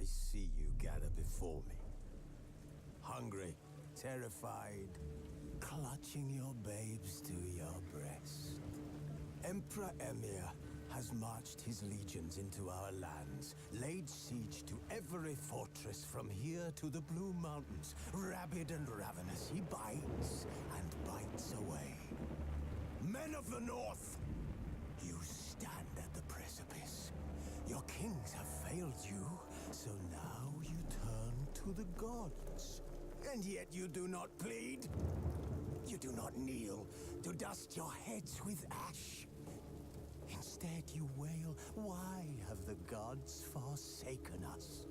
see you gather before me. Hungry, terrified, clutching your babes to your breast. Emperor Emir has marched his legions into our lands, laid siege to every fortress from here to the Blue Mountains. Rabid and ravenous, he bites and bites away. Men of the North, you stand at the precipice. Your kings have failed you, so now you turn to the gods. And yet you do not plead. You do not kneel to dust your heads with ash. Instead you wail, why have the gods forsaken us?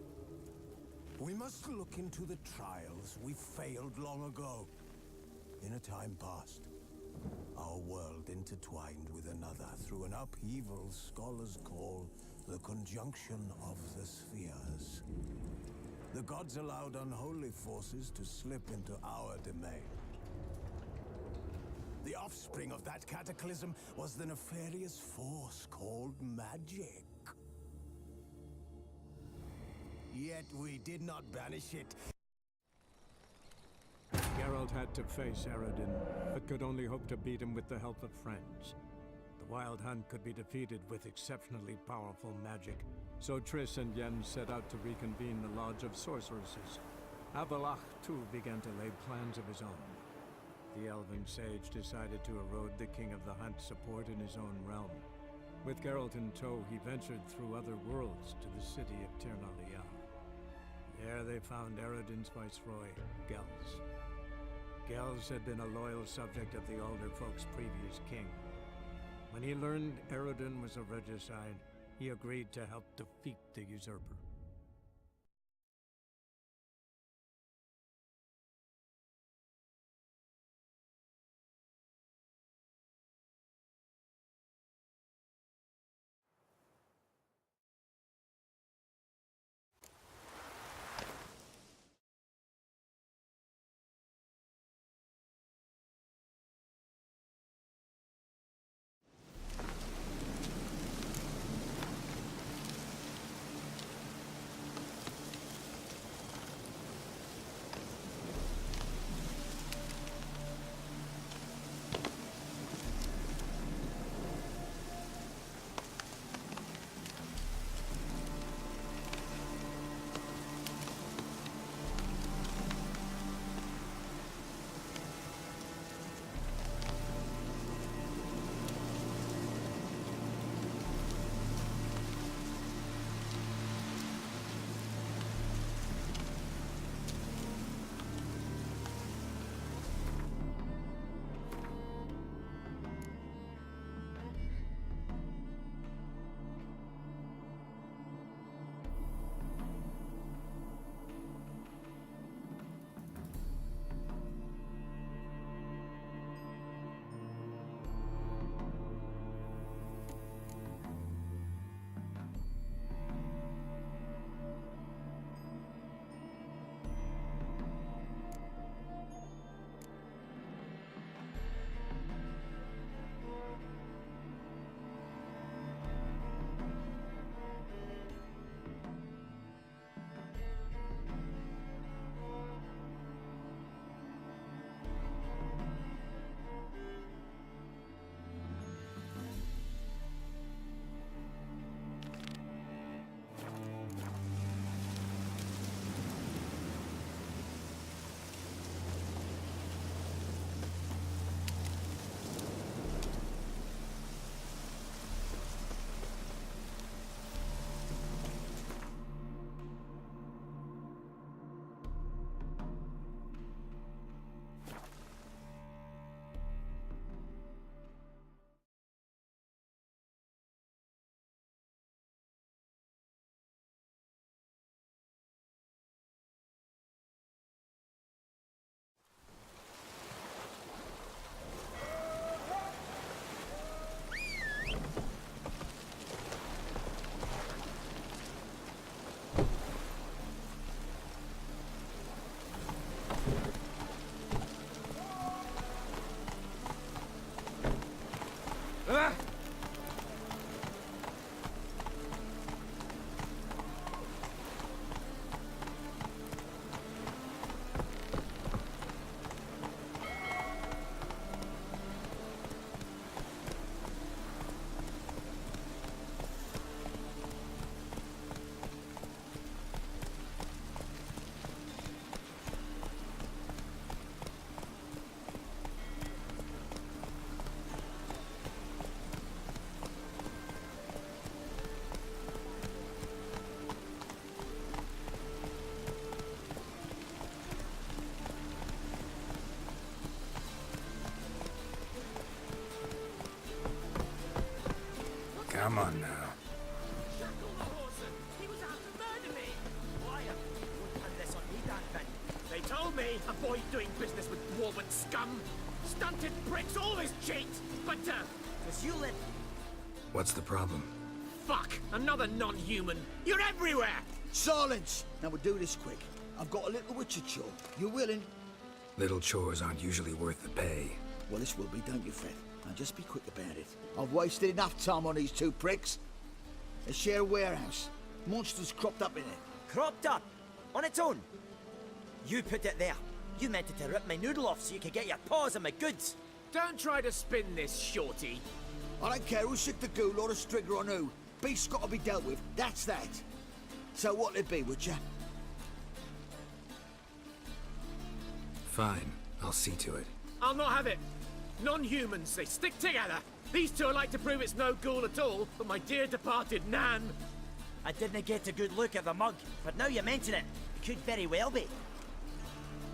We must look into the trials we failed long ago. In a time past, our world intertwined with another through an upheaval scholars call the conjunction of the spheres. The gods allowed unholy forces to slip into our domain. The offspring of that cataclysm was the nefarious force called magic. Yet we did not banish it. Geralt had to face Eredin, but could only hope to beat him with the help of friends. The Wild Hunt could be defeated with exceptionally powerful magic, so Triss and Yen set out to reconvene the Lodge of Sorceresses. Avallac'h, too, began to lay plans of his own. The Elven Sage decided to erode the King of the Hunt's support in his own realm. With Geralt in tow, he ventured through other worlds to the city of Tir na There they found Eredin's viceroy, Gels. Gels had been a loyal subject of the Alder Folk's previous king. When he learned Eredin was a regicide, he agreed to help defeat the usurper. Come on now. Shackle the horses! He was out to murder me! Why? Wouldn't put this on me, that thing. They told me a boy doing business with dwarven scum. Stunted pricks always cheat! But, does you live? What's the problem? Fuck! Another non-human! You're everywhere! Silence! Now we'll do this quick. I've got a little witcher chore. You willing? Little chores aren't usually worth the pay. Well, this will be, don't you fret. Now just be quick about it. I've wasted enough time on these two pricks. They share a warehouse. Monsters cropped up in it. Cropped up? On its own? You put it there. You meant it to rip my noodle off so you could get your paws on my goods. Don't try to spin this, shorty. I don't care who sick the ghoul or the strigger on who. Beast's got to be dealt with. That's that. So what'll it be, would ya? Fine, I'll see to it. I'll not have it. Non-humans, they stick together. These two like to prove it's no ghoul at all, but my dear departed Nan. I didn't get a good look at the mug, but now you mention it, it could very well be.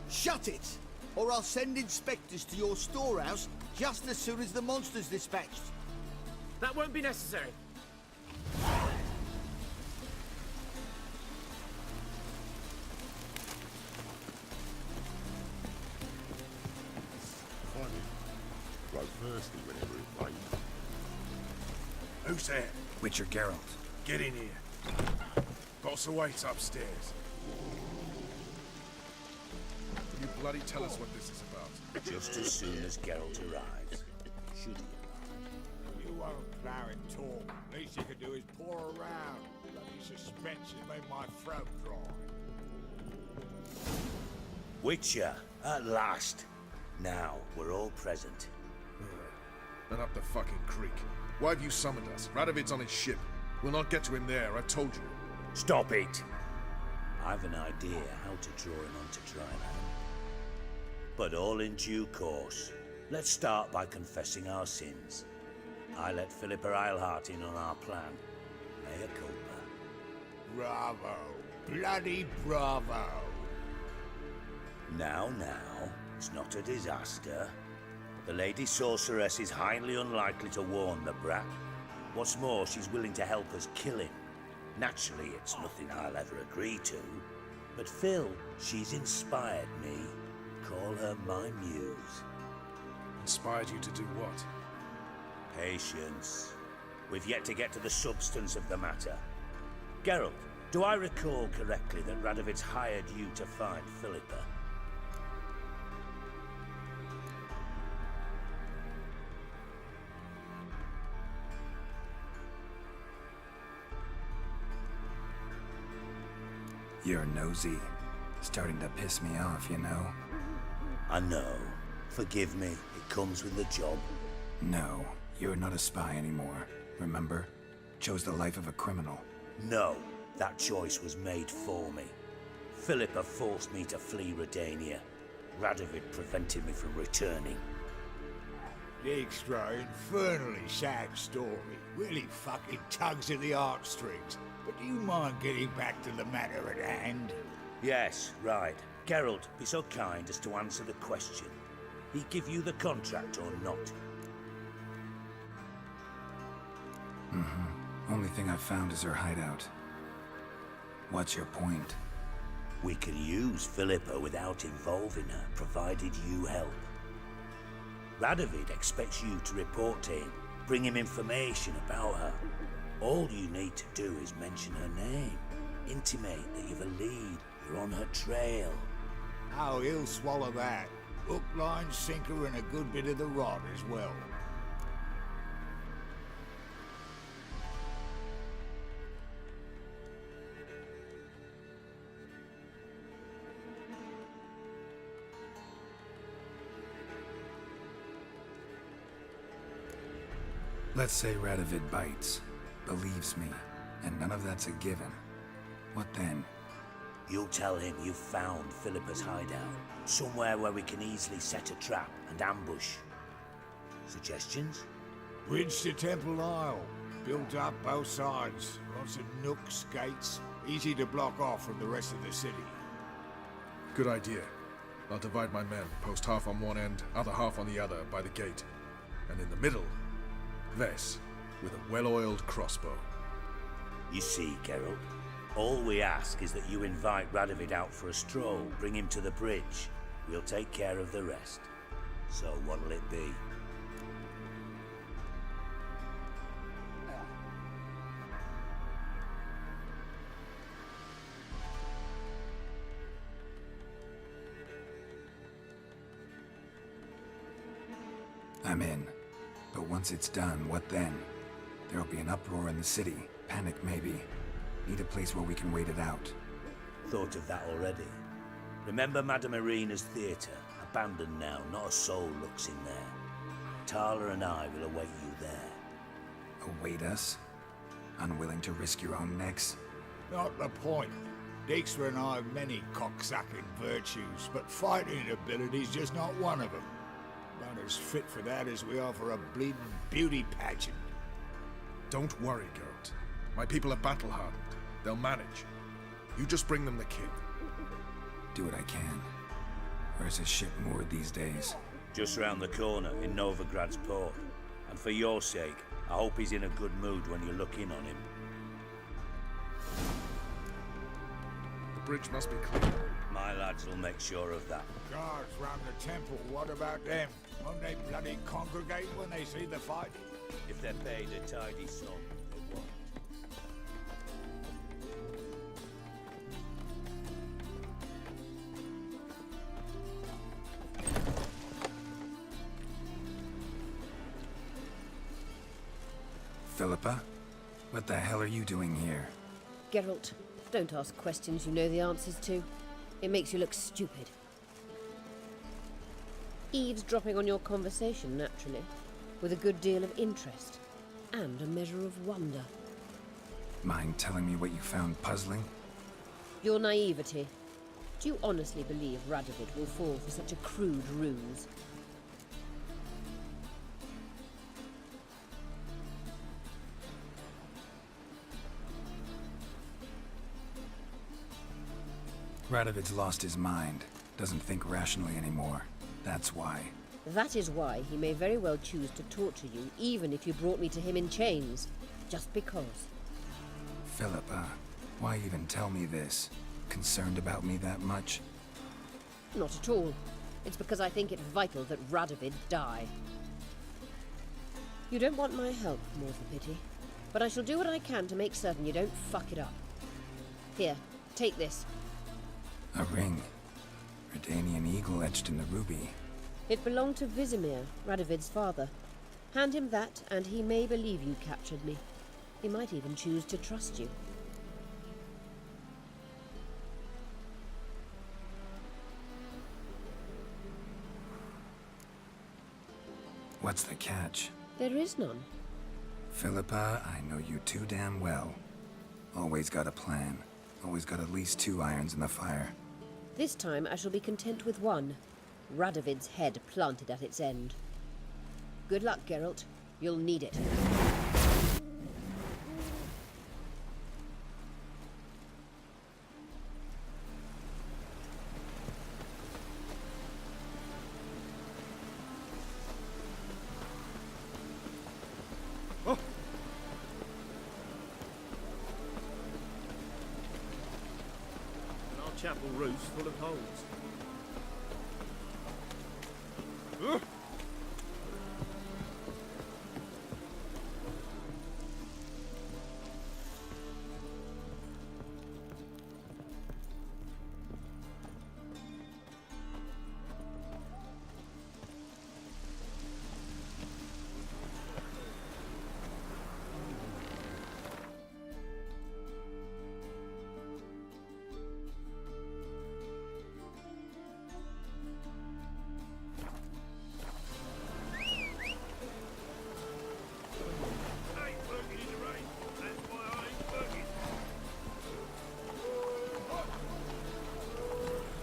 Shut it! Or I'll send inspectors to your storehouse just as soon as the monster's dispatched. That won't be necessary. Grow thirsty whenever it rains. Who's there? Witcher Geralt. Get in here. Boss awaits upstairs. Will you bloody tell us what this is about? Just as soon as Geralt arrives. Should he You won't plow and talk. Least you can do is pour around. Bloody suspense has made my throat dry. Witcher, at last. Now, we're all present. And up the fucking creek. Why have you summoned us? Radovid's on his ship. We'll not get to him there, I've told you. Stop it! I've an idea how to draw him onto dry land. But all in due course. Let's start by confessing our sins. I let Philippa Eilhart in on our plan. Mea culpa. Bravo. Bloody bravo. Now, it's not a disaster. The Lady Sorceress is highly unlikely to warn the brat. What's more, she's willing to help us kill him. Naturally, it's nothing I'll ever agree to. But Phil, she's inspired me. Call her my muse. Inspired you to do what? Patience. We've yet to get to the substance of the matter. Geralt, do I recall correctly that Radovid's hired you to find Philippa? You're nosy. Starting to piss me off, you know? I know. Forgive me. It comes with the job. No, you're not a spy anymore. Remember? Chose the life of a criminal. No. That choice was made for me. Philippa forced me to flee Redania. Radovid prevented me from returning. Extra infernally sad story. Really fucking tugs at the heartstrings. But do you mind getting back to the matter at hand? Yes, right. Geralt, be so kind as to answer the question. He give you the contract or not? Only thing I've found is her hideout. What's your point? We can use Philippa without involving her, provided you help. Radovid expects you to report to him, bring him information about her. All you need to do is mention her name. Intimate that you've a lead, you're on her trail. Oh, he'll swallow that. Hook, line, sinker, and a good bit of the rod as well. Let's say Radovid bites, believes me, and none of that's a given. What then? You'll tell him you've found Philippa's hideout, somewhere where we can easily set a trap and ambush. Suggestions? Bridge to Temple Isle. Built up both sides. Lots of nooks, gates. Easy to block off from the rest of the city. Good idea. I'll divide my men, post half on one end, other half on the other, by the gate. And in the middle, Ves. with a well-oiled crossbow. You see, Geralt, all we ask is that you invite Radovid out for a stroll, bring him to the bridge. We'll take care of the rest. So what'll it be? I'm in. But once it's done, what then? There'll be an uproar in the city. Panic, maybe. Need a place where we can wait it out. Thought of that already. Remember Madame Irina's theatre? Abandoned now, not a soul looks in there. Tala and I will await you there. Await us? Unwilling to risk your own necks? Not the point. Dijkstra and I have many cocksucking virtues, but fighting ability's just not one of them. Not as fit for that as we are for a bleeding beauty pageant. Don't worry, Geralt. My people are battle-hardened. They'll manage. You just bring them the kid. Do what I can. Where's his ship moored these days? Just round the corner in Novigrad's port. And for your sake, I hope he's in a good mood when you look in on him. The bridge must be clear. My lads will make sure of that. Guards round the temple, what about them? Won't they bloody congregate when they see the fight? If they're paid a tidy sum, they won't. Philippa? What the hell are you doing here? Geralt, don't ask questions you know the answers to. It makes you look stupid. Eavesdropping on your conversation, naturally, with a good deal of interest and a measure of wonder. Mind telling me what you found puzzling? Your naivety. Do you honestly believe Radovid will fall for such a crude ruse? Radovid's lost his mind. Doesn't think rationally anymore. That's why. That is why he may very well choose to torture you, even if you brought me to him in chains. Just because. Philippa, why even tell me this? Concerned about me that much? Not at all. It's because I think it vital that Radovid die. You don't want my help, more than pity. But I shall do what I can to make certain you don't fuck it up. Here, take this. A ring. Redanian eagle etched in the ruby. It belonged to Vizimir, Radovid's father. Hand him that, and he may believe you captured me. He might even choose to trust you. What's the catch? There is none. Philippa, I know you too damn well. Always got a plan. Always got at least 2 irons in the fire. This time I shall be content with one. Radovid's head planted at its end. Good luck, Geralt. You'll need it. Chapel roof's full of holes.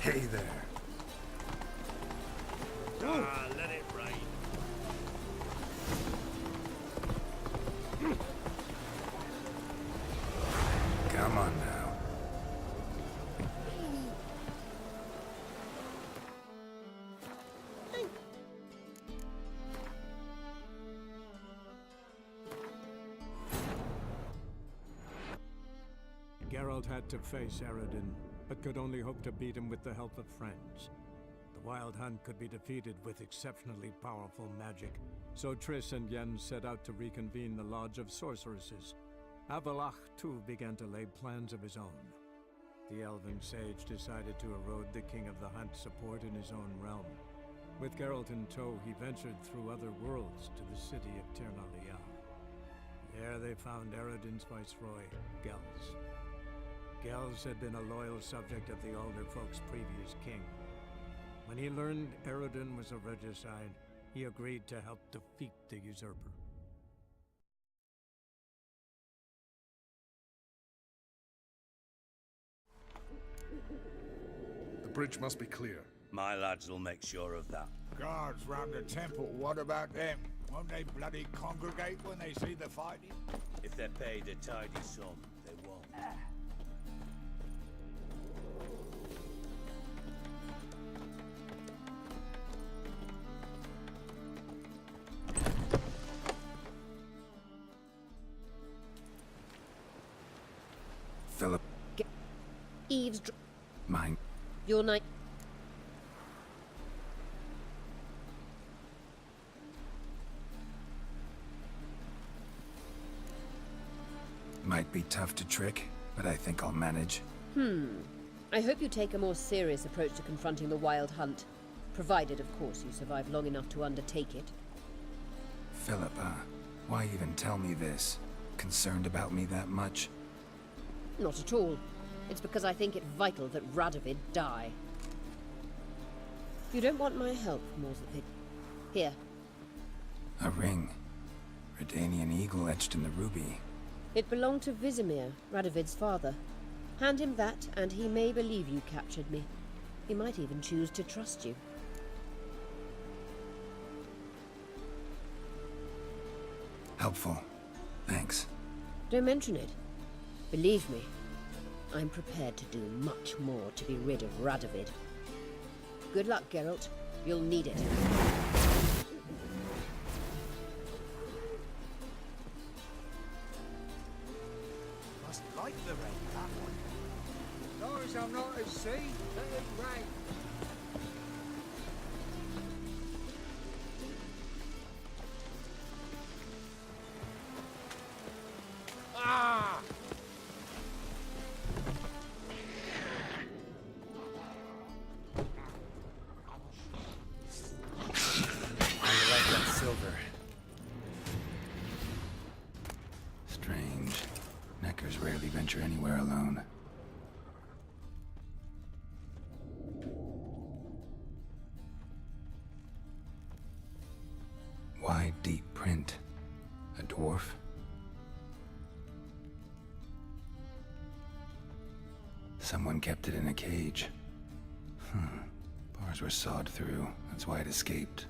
Hey there. Ah, let it rain. Come on now. Geralt had to face Eredin, but could only hope to beat him with the help of friends. The Wild Hunt could be defeated with exceptionally powerful magic, so Triss and Yen set out to reconvene the Lodge of Sorceresses. Avallac'h, too, began to lay plans of his own. The elven sage decided to erode the King of the Hunt's support in his own realm. With Geralt in tow, he ventured through other worlds to the city of Tir na Lial. There they found Eredin's viceroy, Gels. Gels had been a loyal subject of the Alder Folk's previous king. When he learned Eredin was a regicide, he agreed to help defeat the usurper. The bridge must be clear. My lads will make sure of that. Guards round the temple, what about them? Won't they bloody congregate when they see the fighting? If they're paid a tidy sum, they won't. Philip, Eavesdrop. mine. Your night. Might be tough to trick, but I think I'll manage. I hope you take a more serious approach to confronting the Wild Hunt. Provided, of course, you survive long enough to undertake it. Philip, why even tell me this? Concerned about me that much? Not at all. It's because I think it vital that Radovid die. You don't want my help, Morzavik. Here. A ring. Redanian eagle etched in the ruby. It belonged to Vizimir, Radovid's father. Hand him that, and he may believe you captured me. He might even choose to trust you. Helpful. Thanks. Don't mention it. Believe me, I'm prepared to do much more to be rid of Radovid. Good luck, Geralt. You'll need it. Must like the rain, that one. Long as I'm not at sea, let it rain. Ah! I like that silver. Strange. Neckers rarely venture anywhere alone. Wide, deep print. A dwarf? Someone kept it in a cage. Bars were sawed through. That's why it escaped.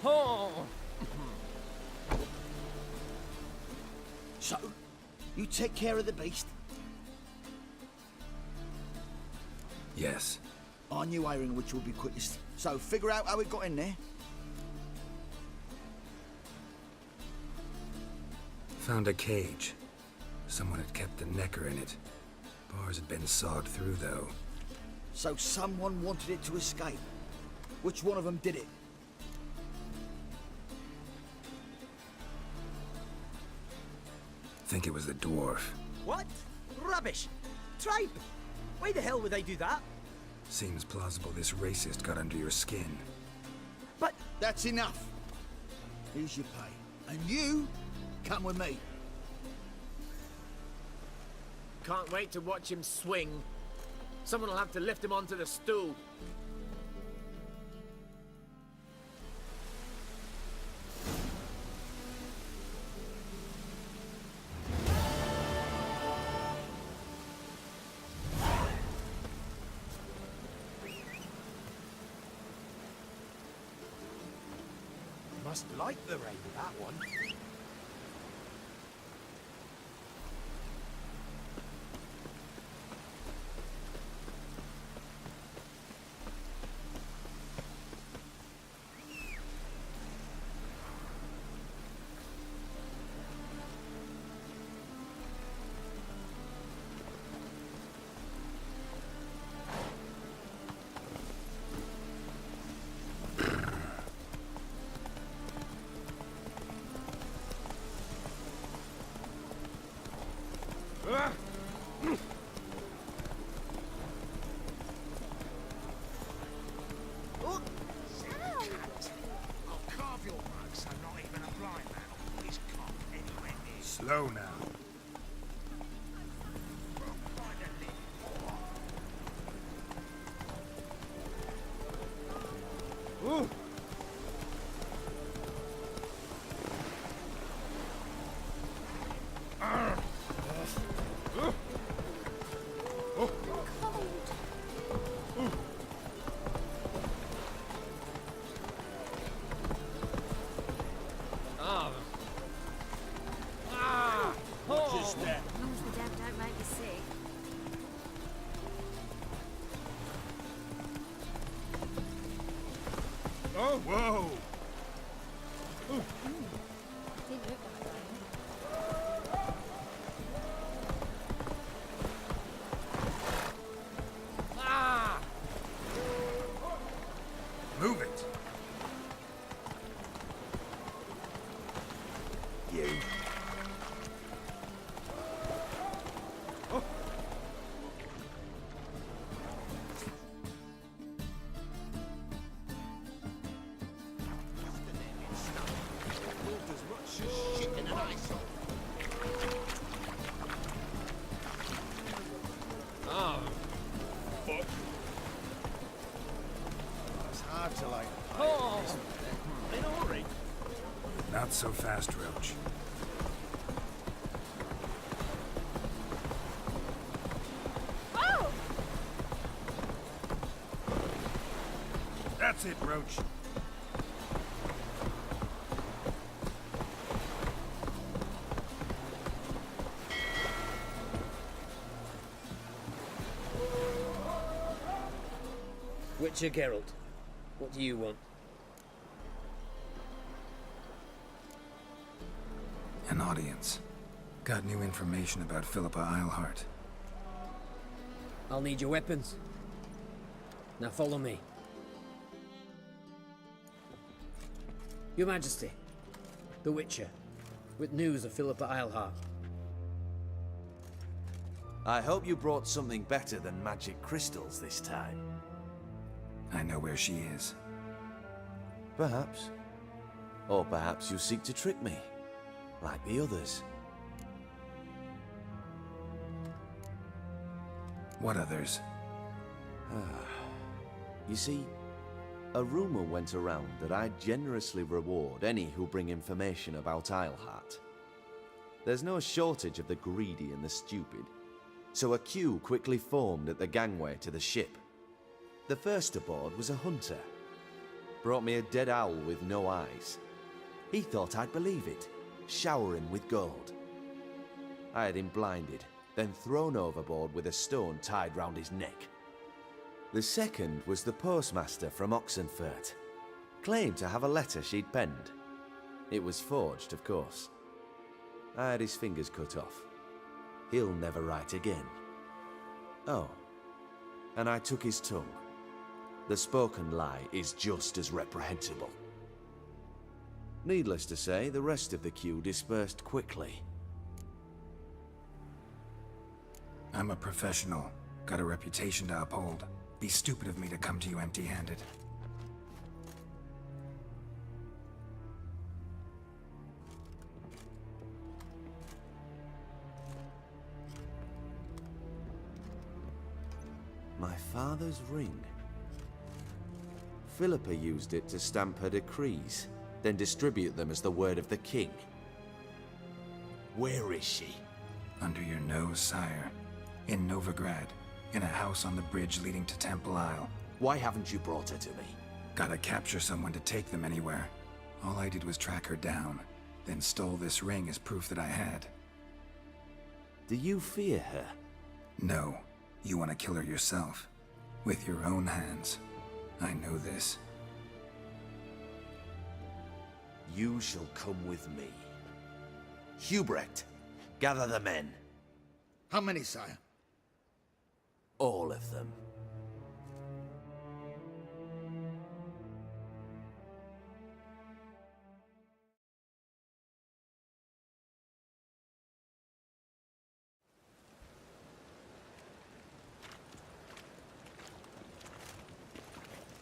Oh! So, you take care of the beast. Yes. I knew iron which would be quickest. So, figure out how it got in there. Found a cage. Someone had kept the necker in it. Bars had been sawed through, though. So someone wanted it to escape. Which one of them did it? Think it was the dwarf. What? Rubbish! Tripe! Why the hell would I do that? Seems plausible this racist got under your skin. But... That's enough. Here's your pay. And you, come with me. Can't wait to watch him swing. Someone will have to lift him onto the stool. Must like the rain, that one. Slow now. Ooh. Oh, whoa! Move it. You. Oh, fuck. It's hard to like. Oh, in a hurry. Not so fast, Roach. Oh! That's it, Roach. Witcher Geralt, what do you want? An audience. Got new information about Philippa Eilhart. I'll need your weapons. Now follow me. Your Majesty, the Witcher, with news of Philippa Eilhart. I hope you brought something better than magic crystals this time. I know where she is. Perhaps. Or perhaps you seek to trick me, like the others. What others? You see, a rumor went around that I generously reward any who bring information about Eilhart. There's no shortage of the greedy and the stupid, so a queue quickly formed at the gangway to the ship. The first aboard was a hunter. Brought me a dead owl with no eyes. He thought I'd believe it, showering with gold. I had him blinded, then thrown overboard with a stone tied round his neck. The second was the postmaster from Oxenfurt. Claimed to have a letter she'd penned. It was forged, of course. I had his fingers cut off. He'll never write again. Oh, and I took his tongue. The spoken lie is just as reprehensible. Needless to say, the rest of the queue dispersed quickly. I'm a professional. Got a reputation to uphold. Be stupid of me to come to you empty-handed. My father's ring. Philippa used it to stamp her decrees, then distribute them as the word of the king. Where is she? Under your nose, sire. In Novigrad. In a house on the bridge leading to Temple Isle. Why haven't you brought her to me? Gotta capture someone to take them anywhere. All I did was track her down, then stole this ring as proof that I had. Do you fear her? No. You want to kill her yourself. With your own hands. I know this. You shall come with me. Hubrecht, gather the men. How many, sire? All of them.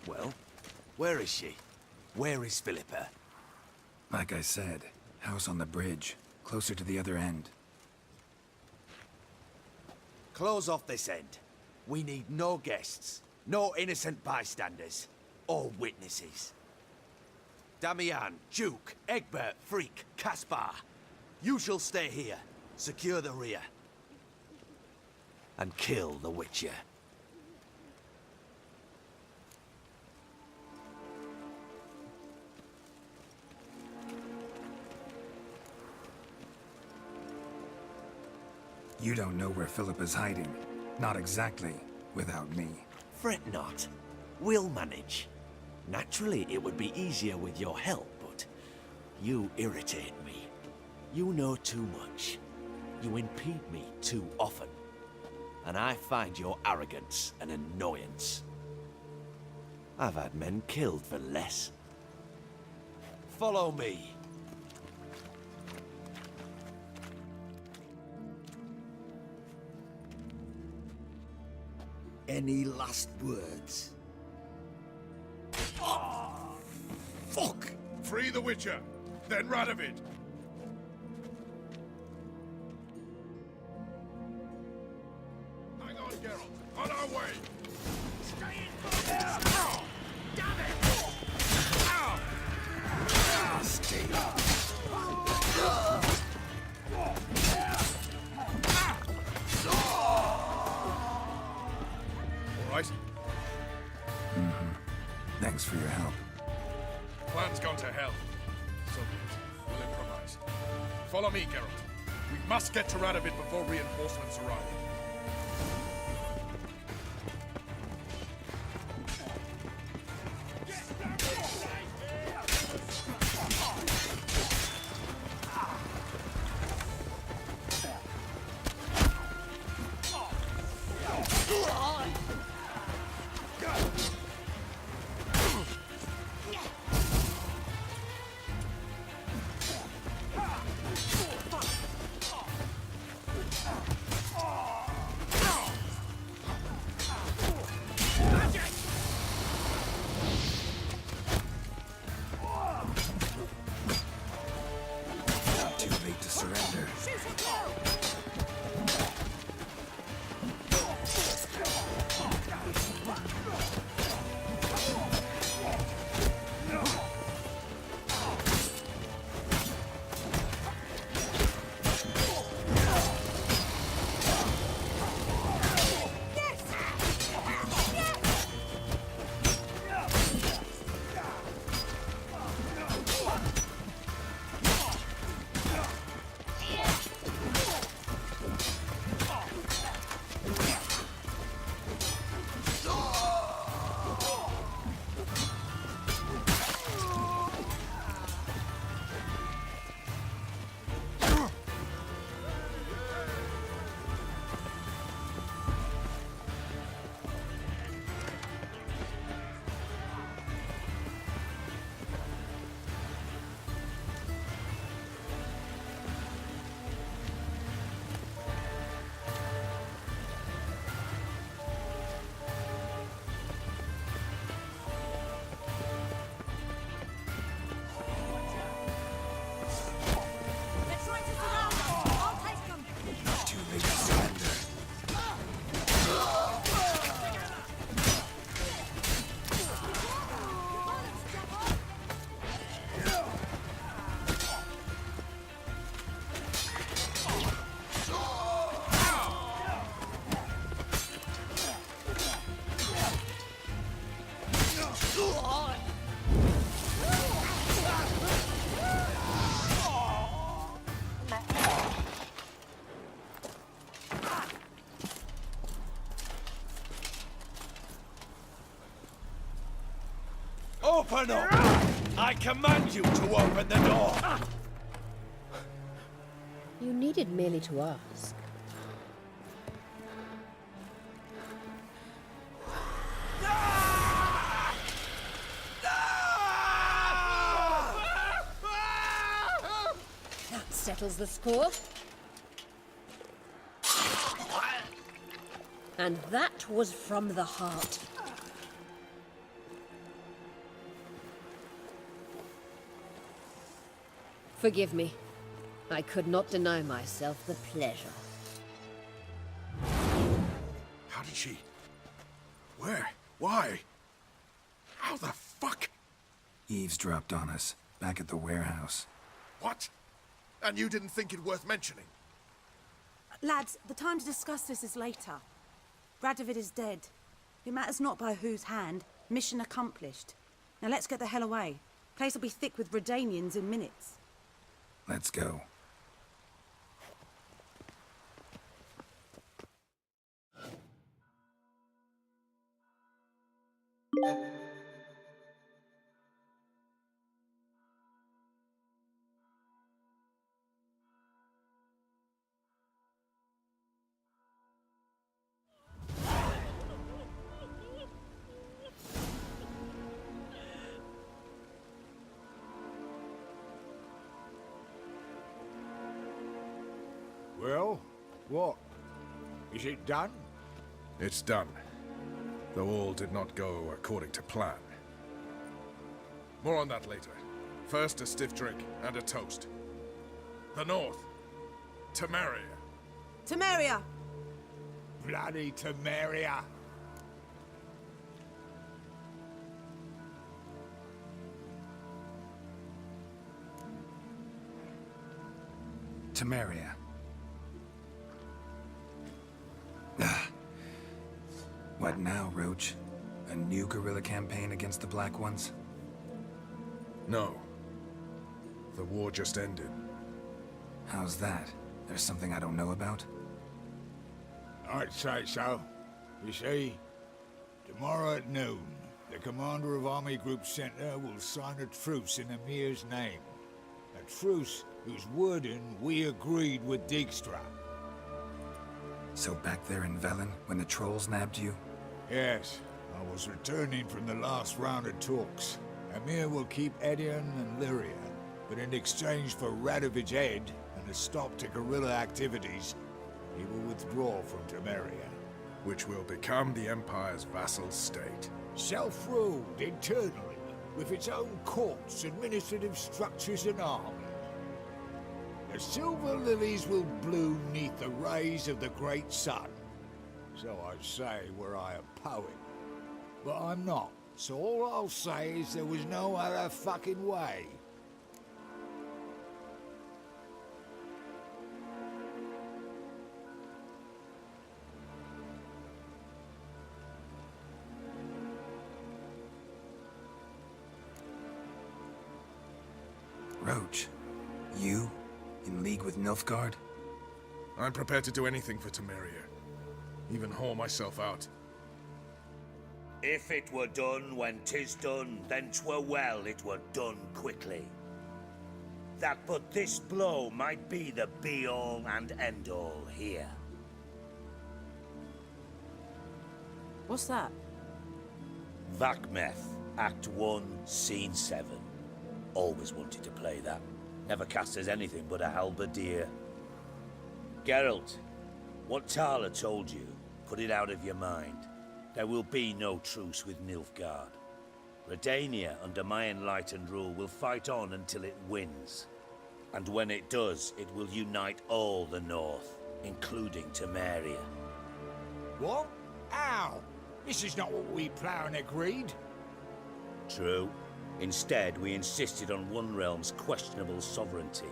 Well, where is she? Where is Philippa? Like I said, house on the bridge, closer to the other end. Close off this end. We need no guests, no innocent bystanders, or witnesses. Damian, Duke, Egbert, Freak, Caspar. You shall stay here, secure the rear, and kill the Witcher. You don't know where Philippa's hiding. Not exactly, without me. Fret not. We'll manage. Naturally, it would be easier with your help, but you irritate me. You know too much. You impede me too often. And I find your arrogance an annoyance. I've had men killed for less. Follow me. Any last words? Oh, fuck! Free the Witcher, then Radovid. Hang on, Geralt. On our way. Stay in! Oh, damn it! Ow! Stay up! All right? Thanks for your help. Plan's gone to hell. So be it. We'll improvise. Follow me, Geralt. We must get to Radovid before reinforcements arrive. Open up! I command you to open the door! You needed merely to ask. That settles the score. And that was from the heart. Forgive me. I could not deny myself the pleasure. How did she... Where? Why? How the fuck? Eavesdropped on us, back at the warehouse. What? And you didn't think it worth mentioning? Lads, the time to discuss this is later. Radovid is dead. It matters not by whose hand. Mission accomplished. Now let's get the hell away. Place will be thick with Redanians in minutes. Let's go. Well, what? Is it done? It's done. Though all did not go according to plan. More on that later. First, a stiff drink and a toast. The North. Temeria. Temeria! Bloody Temeria! Temeria. What now, Roach? A new guerrilla campaign against the Black Ones? No. The war just ended. How's that? There's something I don't know about? I'd say so. You see, tomorrow at noon, the commander of Army Group Center will sign a truce in Emir's name. A truce whose wording we agreed with Dijkstra. So back there in Velen, when the trolls nabbed you? Yes, I was returning from the last round of talks. Emir will keep Edion and Lyria, but in exchange for Radovid's head and a stop to guerrilla activities, he will withdraw from Temeria. Which will become the Empire's vassal state. Self-ruled internally, with its own courts, administrative structures and army. The silver lilies will bloom neath the rays of the great sun. So I say were I a poet. But I'm not, so all I'll say is there was no other fucking way. Roach, you? In league with Nilfgaard? I'm prepared to do anything for Temeria. Even haul myself out. If it were done when 'tis done, then 'twere well it were done quickly. That but this blow might be the be-all and end-all here. What's that? Vakmeth, Act 1, Scene 7. Always wanted to play that. Never cast as anything but a halberdier. Geralt, what Tala told you, put it out of your mind. There will be no truce with Nilfgaard. Redania, under my enlightened rule, will fight on until it wins. And when it does, it will unite all the North, including Temeria. What? How? This is not what we Plough agreed. True. Instead, we insisted on one realm's questionable sovereignty.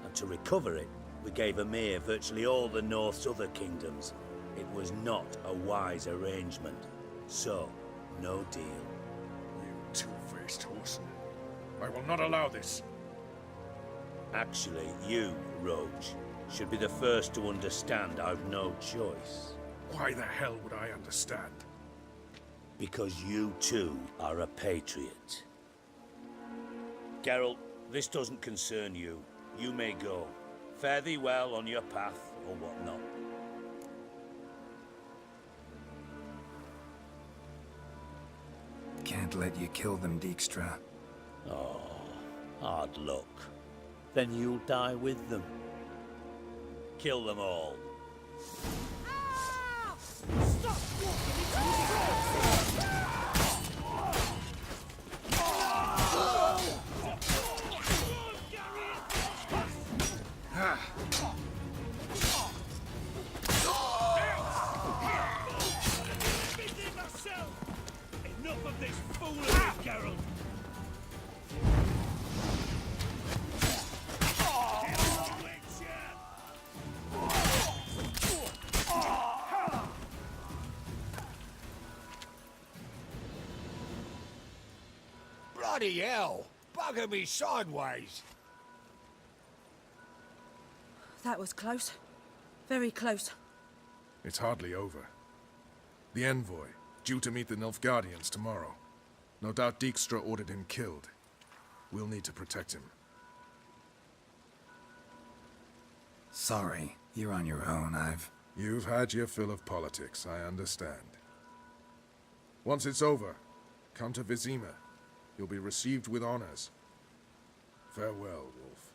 And to recover it, we gave Emir virtually all the North's other kingdoms. It was not a wise arrangement. So, no deal. You two-faced horse. I will not allow this. Actually, you, Roach, should be the first to understand I've no choice. Why the hell would I understand? Because you too are a patriot. Geralt, this doesn't concern you. You may go. Fare thee well on your path, or whatnot. Can't let you kill them, Dijkstra. Oh, hard luck. Then you'll die with them. Kill them all. Stop walking into his Enough of this foolery, Geralt! Bloody hell! Bugger me sideways! That was close. Very close. It's hardly over. The envoy, due to meet the Nilfgaardians tomorrow. No doubt Dijkstra ordered him killed. We'll need to protect him. Sorry, you're on your own. You've had your fill of politics, I understand. Once it's over, come to Vizima. You'll be received with honors. Farewell, Wolf.